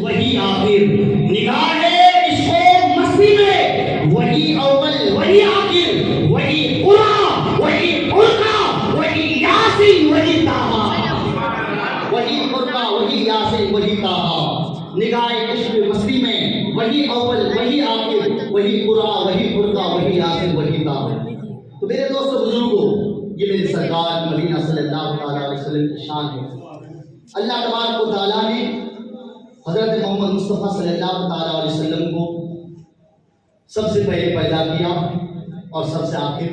وہی آخر، نگاہ عشق مستی میں وہی اول وہی آخر، وہی قرآن وہی فرقہ وہی یاسین وہی طٰہٰ، وہی فرقہ وہی یاسین وہی طٰہٰ، نگاہ عشق مستی میں وہی اول وہی آخر، وہی قرآن وہی فرقہ وہی یاسین وہی طٰہٰ۔ تو میرے دوستو بزرگوں، یہ میرے سرکار مدینہ صلی اللہ علیہ وسلم کی شان ہے۔ اللہ تبارک و تعالیٰ نے حضرت محمد مصطفیٰ صلی اللہ تعالیٰ علیہ وسلم کو سب سے پہلے پیدا کیا اور سب سے آخر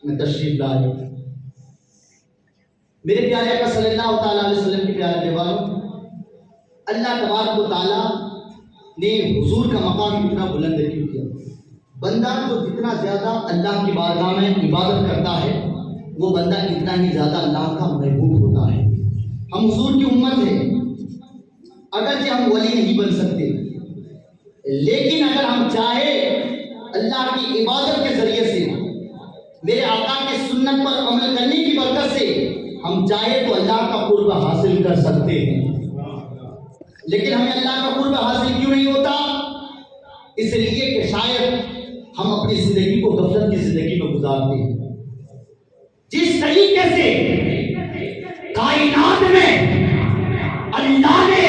میں تشریف لائے۔ میرے پیارے آقا صلی اللہ تعالیٰ علیہ وسلم کے پیارے دیواروں، اللہ تبارک و تعالیٰ نے حضور کا مقام اتنا بلند کیوں کیا؟ بندہ جو جتنا زیادہ اللہ کی بارگاہ میں عبادت کرتا ہے، وہ بندہ اتنا ہی زیادہ اللہ کا محبوب ہوتا ہے۔ ہم حضور کی امت ہیں، اگرچہ ہم ولی نہیں بن سکتے، لیکن اگر ہم چاہے اللہ کی عبادت کے ذریعے سے، میرے آقا کے سنت پر عمل کرنے کی برکت سے ہم چاہے تو اللہ کا قرب حاصل کر سکتے ہیں۔ لیکن ہمیں اللہ کا قرب حاصل کیوں نہیں ہوتا؟ اس لیے کہ شاید ہم اپنی زندگی کو غفلت کی زندگی میں گزارتے ہیں۔ جس طریقے سے کائنات میں اللہ نے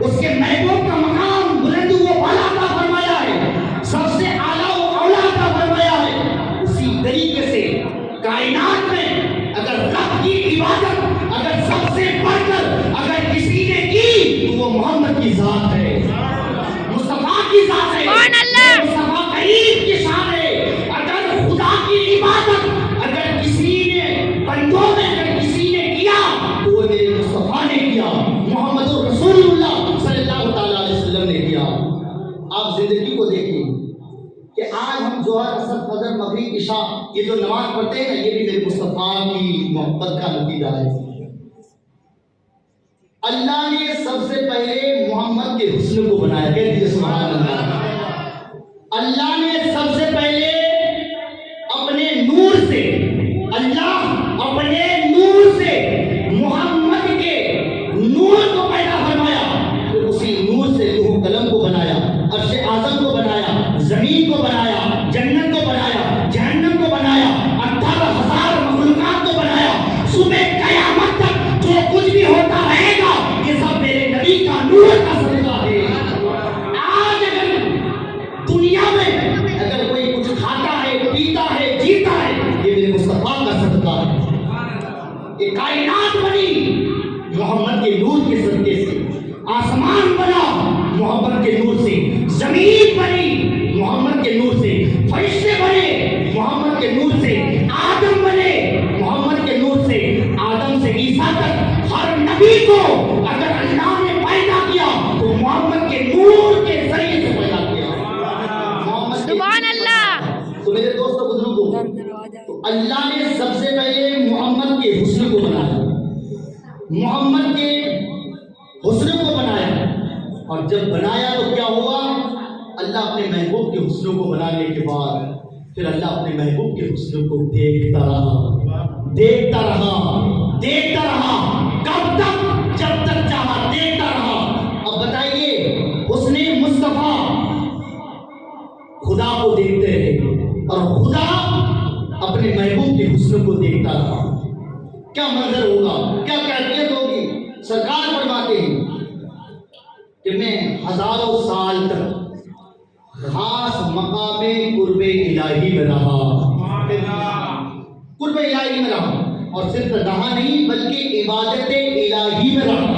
اس کے محبوب کا مقام بلند و بالا عطا فرمایا ہے، سب سے اعلیٰ و اولیٰ عطا فرمایا ہے، اسی طریقے سے کائنات میں اگر رب کی عبادت اگر سب سے بڑھ کر اگر کسی نے کی تو وہ محمد کی ذات ہے، مصطفیٰ کی ذات ہے، مصطفیٰ کریم کی شان ہے۔ اگر خدا کی عبادت اگر کسی نے بندوں میں اگر کسی نے کیا تو وہ میرے مصطفیٰ نے کیا، محمد رسول اللہ صلی اللہ تعالیٰ علیہ وسلم نے کیا۔ آپ زندگی کو دیکھیں کہ آج ہم ظہر عصر فجر مغرب عشاء یہ جو نماز پڑھتے ہیں یہ بھی میرے مصطفیٰ کی محبت کا نتیجہ ہے۔ اللہ نے سب سے پہلے محمد کے حسن کو بنایا، کہہ دیجیے سبحان اللہ۔ اللہ نے سب سے پہلے اپنے نور سے، اللہ اپنے نور سے محمد کے نور کو پیدا فرمایا، پھر اسی نور سے لوح قلم کو بنایا، عرش اعظم کو بنایا، زمین کو بنایا، جنت کو بنایا، جہنم کو بنایا، 18,000 مخلوقات کو بنایا۔ صبح قیامت تک جو کچھ بھی ہوتا رہے گا یہ سب میرے نبی کا نور کا صدقہ ہے۔ آج اگر دنیا میں اگر کوئی کچھ کھاتا ہے، پیتا ہے، جیتا ہے، یہ میرے مصطفیٰ کا صدقہ ہے۔ یہ کائنات بنی محمد کے نور کے صدقے سے، آسمان بنا محمد کے نور سے، زمین بنی محمد کے نور سے، فرشتے بنے محمد کے نور سے، آدم بنے محمد کے نور سے، آدم سے عیسیٰ تک ہر نبی کو اگر اللہ نے پیدا کیا تو محمد کے نور کے ذریعے سے پیدا کیا۔ سبحان اللہ۔ تو میرے دوستو بزرگوں، تو اللہ نے سب سے پہلے محمد کے حسن کو بنایا، محمد کے حسن کو بنایا، اور جب بنایا تو کیا ہوا؟ اللہ اپنے محبوب کے حسن کو بنانے کے بعد پھر اللہ اپنے محبوب کے حسن کو دیکھتا رہا، دیکھتا رہا، دیکھتا رہا، کب تک؟ جب تک چاہا دیکھتا رہا۔ اب بتائیے، حسن مصطفیٰ خدا کو دیکھتے رہے اور خدا اپنے محبوب کے حسن کو دیکھتا رہا، کیا منظر ہوگا، کیا کیفیت ہوگی؟ سرکار فرماتے ہیں کہ میں ہزاروں سال تک خاص مقام قرب الہی میں رہا، قرب الہی میں رہا، اور صرف رہا نہیں بلکہ عبادت الہی میں رہا،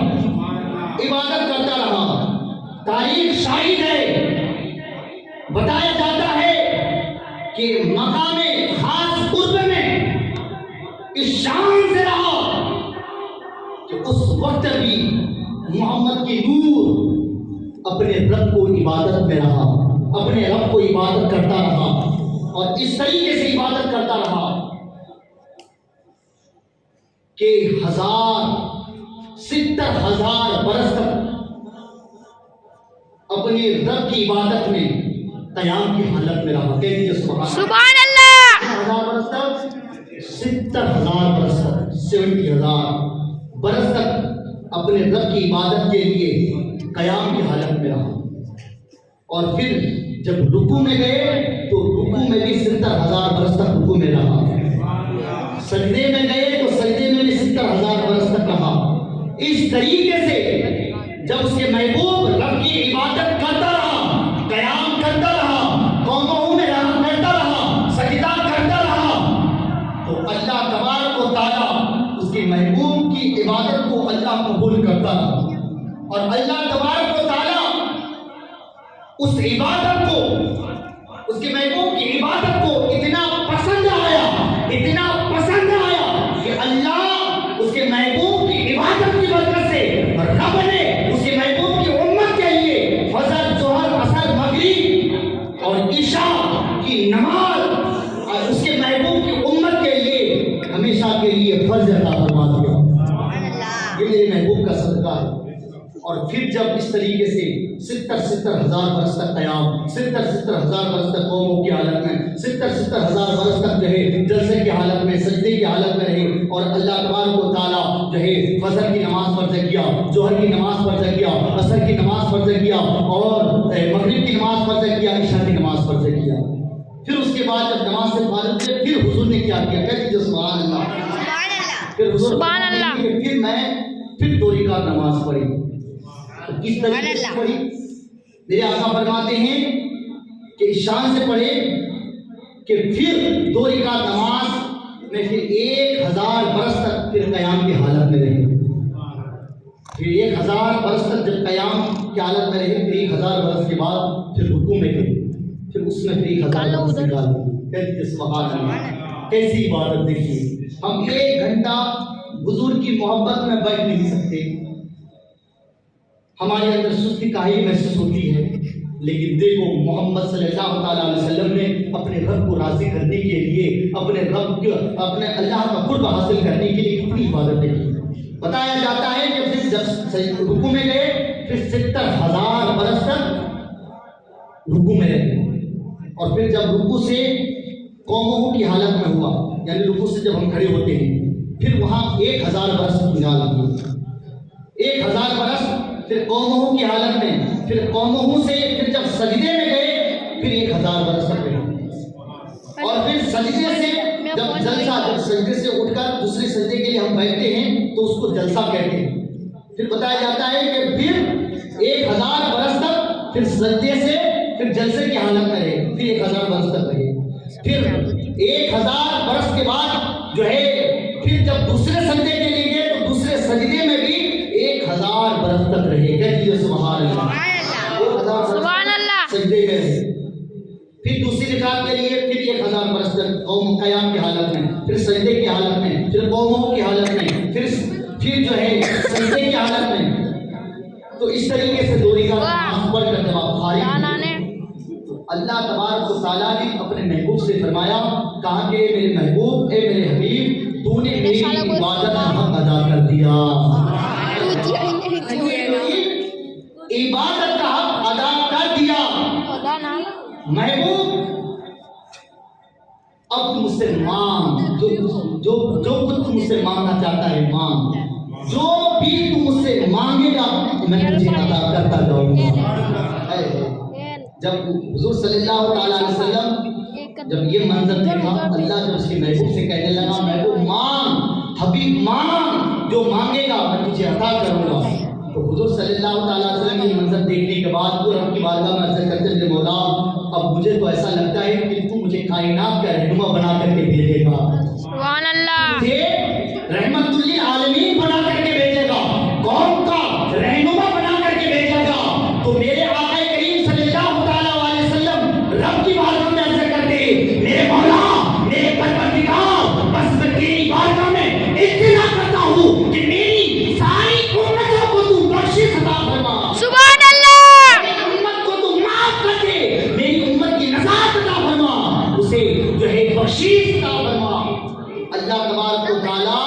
عبادت کرتا رہا۔ تاریخ شاہد ہے، بتایا جاتا ہے کہ مقام خاص قرب میں اس شان سے رہا کہ اس وقت بھی محمد کی نور اپنے رب کو عبادت میں رہا، اپنے رب کو عبادت کرتا رہا، اور اس طریقے سے عبادت کرتا رہا کہ 70,000 برس تک اپنے رب کی عبادت میں قیام کی حالت میں رہا۔ کہہ دیجیے سبحان اللہ۔ 70,000 برس تک، 70,000 برس تک، 70,000 برس تک اپنے رب کی عبادت کے لیے قیام کی حالت میں رہا، اور پھر جب رکوع میں گئے تو رکوع میں بھی 70,000 برس تک رکوع میں رہا، سجدے میں گئے تو سجدے میں بھی 70,000 برس تک رہا۔ اس طریقے سے جب اس کے محبوب رب کی عبادت کرتا رہا، قیام کرتا رہا، قوموں میں رہا کرتا رہا، سجدہ کرتا رہا، تو اللہ تبارک و تعالیٰ اس کے محبوب کی عبادت کو اللہ قبول کرتا رہا، اور اللہ تبارک و تعالیٰ اس عبادت کو، اس کے محبوب کی عبادت کو اتنا پسند آیا، اتنا پسند آیا کہ اللہ اس کے محبوب کی عبادت کی برکت سے رب نے اس کے محبوب کی امت کے لیے فجر، ظہر، عصر، مغرب اور عشاء کی نماز اس کے محبوب کی امت کے لیے ہمیشہ کے لیے فرض عطا فرما دیا۔ یہ میرے محبوب کا صدقہ ہے۔ اور پھر جب اس طریقے سے 70,000 برس تک قیام، 70,000 برس تک قوموں کی حالت میں، 70,000 برس تک جو ہے جلسے کی حالت میں، سجدے کی حالت میں رہے، اور اللہ تبارک و تعالیٰ جو ہے فجر کی نماز فرض کیا، ظہر کی نماز فرض کیا، عصر کی نماز فرض کیا، اور مغرب کی نماز فرض کیا، عشاء کی نماز فرض کیا۔ پھر اس کے بعد جب نماز سے فارغ ہوئے پھر حضور نے کیا کیا؟ کہہ دیجیے سبحان اللہ۔ پھر حضور سبحان اللہ۔ پھر میں پھر 2 رکعت نماز پڑھی۔ کس طریقے سے پڑھی؟ میرے آقا فرماتے ہیں کہ شان سے پڑھے کہ پھر 2 رکعت نماز میں پھر 1000 برس تک پھر قیام کی حالت میں رہے، پھر 1000 برس تک جب قیام کی حالت میں رہے، پھر 1000 برس کے بعد پھر رکوع میں گئے، پھر اس میں پھر 1000 برس نکال دیے۔ سبحان اللہ، کیسی عبادت دیکھیے۔ ہم 1 گھنٹہ حضور کی محبت میں بیٹھ نہیں سکتے، ہمارے اندر سستی کاہلی محسوس ہوتی ہے، لیکن دیکھو محمد صلی اللہ تعالیٰ علیہ وسلم نے اپنے رب کو راضی کرنے کے لیے، اپنے رب کے، اپنے اللہ کا قرب حاصل کرنے کے لیے کتنی عبادتیں کی۔ بتایا جاتا ہے کہ پھر جب رکوع میں گئے پھر 70,000 برس تک رکوع میں رہے، اور پھر جب رکوع سے قوموں کی حالت میں ہوا، یعنی رکوع سے جب ہم کھڑے ہوتے ہیں پھر وہاں 1000 برس نکال دیے، 1000 برس پھر قوموں کی حالت میں، پھر قوموں سے پھر جب سجدے میں گئے پھر 1000 برس تک رہے، اور پھر سجدے سے جب جلسہ، جب سجدے سے اٹھ کر دوسرے سجدے کے لیے ہم بیٹھتے ہیں تو اس کو جلسہ کہتے ہیں۔ پھر بتایا جاتا ہے کہ پھر 1000 برس تک پھر سجدے سے پھر جلسے کی حالت میں رہے، پھر 1000 برس تک رہے، پھر 1000 برس کے بعد جو ہے پھر جب دوسرے سجدے کے لیے گئے تو دوسرے سجدے میں بھی 1000 برس تک رہے۔ کہتے سبحان اللہ، سبحان اللہ، سجدے میں رہے، پھر دوسری رکعت کے لیے پھر 1000 برس تک قوم قیام کی حالت میں، پھر سجدے کی حالت میں، پھر قوموں کی حالت میں، پھر جو ہے سجدے کی حالت میں۔ تو اس طریقے سے 2 رکعت نماز پڑھ کر جب آپ فارغ ہوئے تو اللہ تبارک و تعالیٰ نے اپنے محبوب سے فرمایا، کہا کہ میرے محبوب، اے میرے حبیب، تو نے میری عبادت کا حق ادا کر دیا، عبادت کا حق ادا کر دیا۔ محبوب اب تم مجھ سے مانگ، جو کچھ تم مجھ سے مانگنا چاہتا ہے مانگ، جو بھی تم مجھ سے مانگے گا میں تجھے عطا کرتا جاؤں گا۔ جب حضور صلی اللہ تعالیٰ علیہ وسلم جب یہ منظر دیکھا، اللہ جب اس کے محبوب سے کہنے لگا، محبوب مانگ، حبیب مانگ، جو مانگے گا میں تجھے عطا کروں گا، تو حضور صلی اللہ تعالیٰ علیہ وسلم یہ منظر دیکھنے کے بعد وہ رب کی بارگاہ میں عرض کرتے تھے، مولا اب مجھے تو ایسا لگتا ہے کہ تو مجھے کائنات کا رہنما بنا کر کے بھیجے گا، سبحان اللہ، مجھے رحمت للعالمین بنا کر کے بھیجے گا، قوم کا رہنما بنا کر کے بھیجے گا۔ تو میرے آقا کریم صلی اللہ تعالیٰ علیہ وسلم رب کی بارگاہ میں عرض کرتے، میرے مولا، میرے پروردگار، بس میں تیری بارگاہ میں التجا کرتا ہوں کہ میری ساری امتوں کو تو بخشش عطا فرما، سبحان اللہ، میری امت کو تو معاف کر دے، میری امت کی نجات عطا فرما، اسے جو ہے بخشش عطا فرما۔ اللہ تبارک و تعالیٰ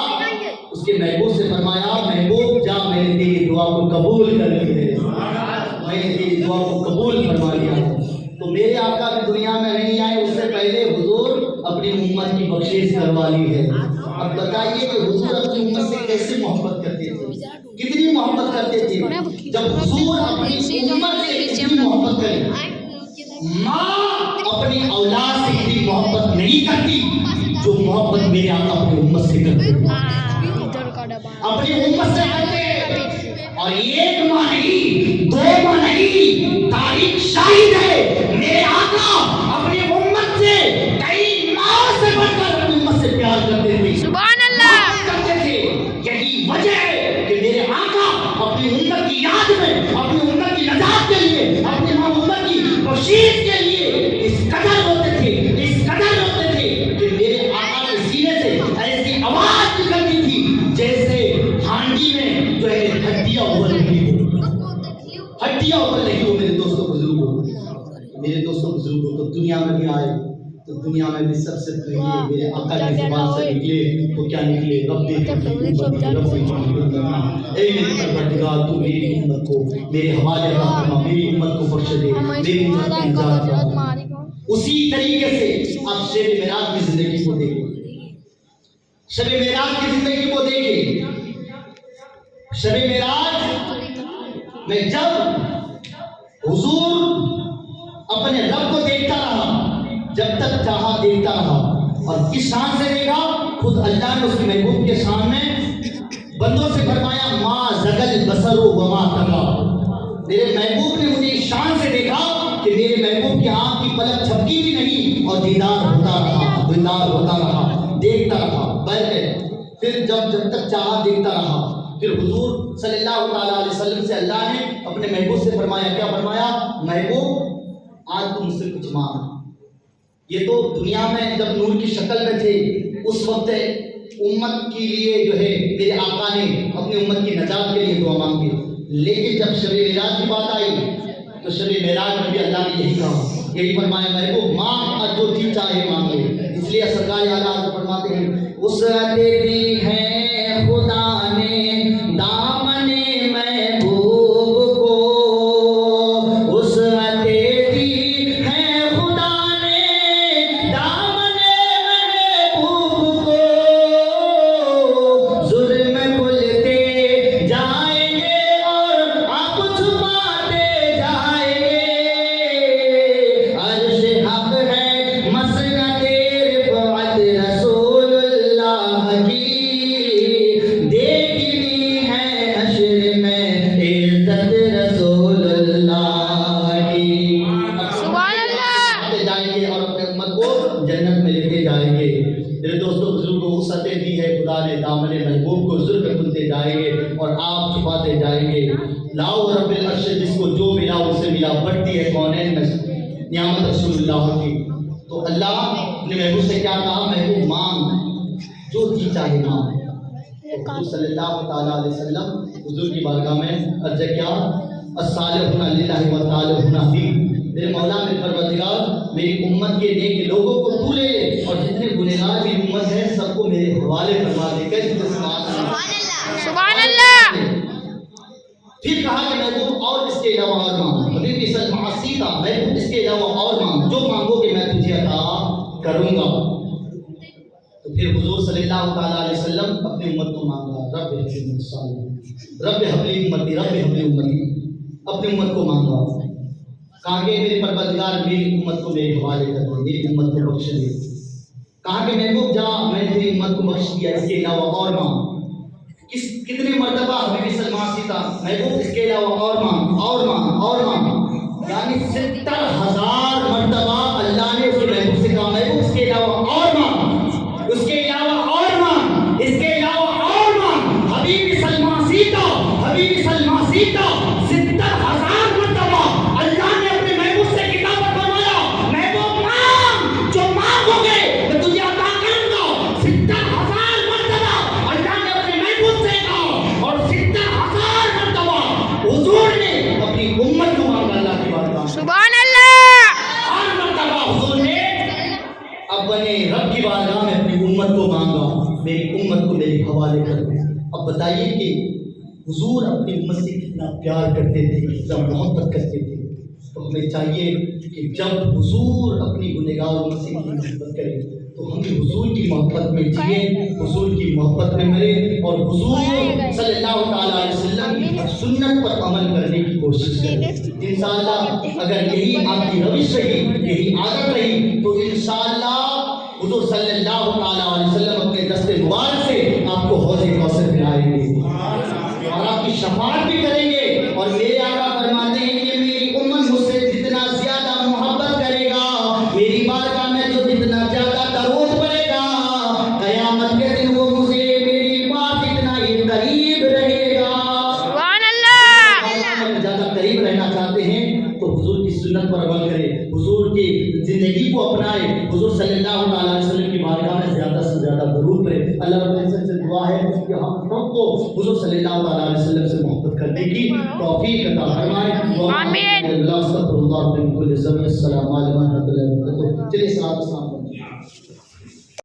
اس کے محبوب سے فرمایا، محبوب جا میں نے تیری دعا کو قبول کر لی ہے، میں نے تیری دعا کو قبول فرما لیا۔ تو میرے آقا بھی دنیا میں نہیں آئے، اس سے پہلے حضور اپنی امت کی بخشش کروا لی ہے۔ اب بتائیے کہ حضور اپنی امت سے کیسے محبت کرتے تھے، کتنی محبت کرتے تھے۔ جب حضور اپنی امت سے اتنی محبت کرے. ماں اپنی اولاد سے اتنی محبت نہیں کرتی جو محبت میرے آقا اپنی امت سے کرتے. اپنی امت سے کرتے. اور ایک ماں نہیں، دو ماں نہیں، تاریخ شاہد ہے میرے آقا اپنی امت سے کئی ماں سے بڑھ کر اپنی امت سے پیار کرتے تھے. سبحان اللہ. کرتے تھے. یہی وجہ ہے کہ میرے آقا اپنی امت کی یاد میں، اپنی امت کی نجات کے لیے، اپنی امت کی بخشش کے لیے اس قدر روتے تھے، اس قدر روتے تھے کہ میرے آقا کے سینے سے ایسی آواز نکلتی تھی جیسے ہانڈی میں جو ہے ہڈیاں ابل رہی ہو، ہڈیاں ابل رہی ہو. میرے دوستوں بزرگوں، میرے دوستوں بزرگوں، تو دنیا میں بھی آئے تو دنیا میں بھی سب سے پہلے میرے آقا کی زبان سے نکلے تو کیا نکلے؟ رب اے میرے پروردگار تو میری امت کو میرے حوالے رکھ، میری امت کو بخش دے، میری امت کی نجات دے. اسی طریقے سے آپ شب معراج کی زندگی کو دیکھیں، شب معراج کی زندگی کو دیکھیں. شب معراج میں جب حضور اپنے رب کو دیکھتا رہا، جب تک چاہا دیکھتا رہا. اور کس شان سے دیکھا؟ خود اللہ نے اس کے محبوب کے سامنے بندوں سے فرمایا ما زغل بصر وما طغى. میرے محبوب نے مجھے اس شان سے دیکھا کہ میرے محبوب کی آنکھ کی پلک جھپکی بھی نہیں اور دیدار ہوتا رہا، دیدار ہوتا رہا، دیکھتا رہا. پھر جب تک چاہا دیکھتا رہا. پھر حضور صلی اللہ تعالیٰ علیہ وسلم سے اللہ نے اپنے محبوب سے فرمایا، کیا فرمایا؟ محبوب آج تم مجھ سے کچھ مانگ. یہ تو دنیا میں جب نور کی شکل میں تھے اس وقت امت کے لیے جو ہے میرے آقا نے اپنی امت کی نجات کے لیے دعا مانگی. لیکن جب شب معراج کی بات آئی تو شب معراج میں بھی اللہ نے یہی کہا، یہی فرمایا محبوب مانگ اور جو جی چاہے مانگ لے. اس لیے سرکار اعلیٰ حضرت فرماتے ہیں وسعت دی ہے خدا نے دامن محبوب کو، وسعت دی ہے خدا نے دامن محبوب کو. ظلم کھلتے جائیں گے اور آپ چھپاتے جائیں گے. عرش حق ہے مسند رفعت رسول اللہ کی، دیکھنی ہے حشر میں عزت رسول اللہ کی. سبحان اللہ. آتے جائیں گے اور اپنے امت کو جنت میں لے کے جائیں گے. میرے دوستوں بزرگوں وسعتیں دی ہے خدا نے دامن محبوب کو، ظلم کھلتے جائیں گے اور آپ چھپاتے جائیں گے. لاؤ رب العرش جس کو جو ملا اس سے ملا، بڑھتی ہے کونین میں نعمت رسول اللہ کی. تو اللہ نے محبوب سے کیا کہا؟ محبوب مانگ، جو جی چاہے مانگ. حضور صلی اللہ تعالیٰ علیہ وسلم حضور کی بارگاہ میں عرض کیا الصالحون للہ والطالحون فی. میرے مولا میرے پروردگار میری امت کے نیک لوگوں کو تو لے لے اور جتنے گنہگار میری امت ہے سب کو میرے حوالے فرما دے. کیسے سبحان اللہ. پھر کہا کہ محبوب اور اس کے علاوہ اور مانگ. حبیب صلی معاصی تھا محبوب اس کے علاوہ اور مانگ، جو مانگو گے میں تجھے عطا کروں گا. تو پھر حضور صلی اللہ تعالیٰ علیہ وسلم اپنی امت کو مانگا رب حبلی امتی، رب حبلی امتی، رب حبلی امتی. اپنی امت کو مانگا، کہا کہ میرے پروردگار میری امت کو میرے حوالے کر دے، میری امت کو بخش دے. کہا کہ محبوب جا میں نے تیری امت کو بخش دیا، اس کے علاوہ اور مانگ. کتنے مرتبہ حبیب صلی اللہ علیہ وسلم محبوب اس کے علاوہ اور مانگ اور مانگ اور مانگ، یعنی 70,000 مرتبہ اللہ نے اس کے محبوب سے کہا محبوب اس کے علاوہ اور مانگ، اس کے علاوہ اور مانگ، اس کے علاوہ اور مانگ. حبیب صلی اللہ علیہ وسلم، حبیب صلی اللہ علیہ وسلم 70,000 مرتبہ اللہ نے اپنے محبوب سے کتابت فرمایا محبوب مانگ، جو مانگو گے میں تجھے عطا کروں گا. 70,000 مرتبہ اللہ نے اپنے محبوب سے کہا اور 70,000 مرتبہ حضور نے اپنی امت کو مانگا اللہ کی بارگاہ میں. سبحان اللہ. ہر مرتبہ حضور نے اپنے رب کی بارگاہ میں اپنی امت کو مانگا، میری امت کو میرے حوالے کر دے. اب بتائیے کہ حضور اپنی امت سے کتنا پیار کرتے تھے، کتنا محبت کرتے تھے. تو ہمیں چاہیے کہ جب حضور اپنی گنہگار امت سے اتنی محبت کرے تو ہم بھی حضور کی محبت میں جئیں، حضور کی محبت میں مریں اور حضور صلی اللہ تعالیٰ علیہ وسلم کی سنت پر عمل کرنے کی کوشش کریں۔ انشاءاللہ اگر یہی آپ کی روش رہی، یہی عادت رہی، تو انشاءاللہ حضور صلی اللہ تعالیٰ علیہ وسلم اپنے دست مبارک سے آپ کو حوض کوثر پلائیں گے اور آپ کی شفاعت بھی کریں گے۔ اور میرے آقا فرماتے ہیں کہ میری امت مجھ سے جتنا زیادہ محبت کرے گا، میری بارگاہ میں جو جتنا زیادہ درود پڑے گا، قیامت کے دن وہ مجھے میری بات اتنا ہی قریب رہے گا۔ سبحان اللہ۔ اگر زیادہ قریب رہنا چاہتے ہیں تو حضور کی سنت پر عمل کریں، حضور کی زندگی کو اپنائیں، حضور صلی اللہ تعالیٰ علیہ وسلم کی بارگاہ میں زیادہ سے زیادہ درود پڑھیں۔ اللہ رب العزت سے دعا ہے کہ ہم سب کو حضور صلی اللہ تعالیٰ علیہ وسلم سے محبت کرنے کی توفیق عطا فرمائے۔ آمین۔ اللہ استغفر اللہ من کل ذنب۔ السلام علیکم ورحمۃ اللہ وبرکاتہ۔ چلیے صلوات و سلام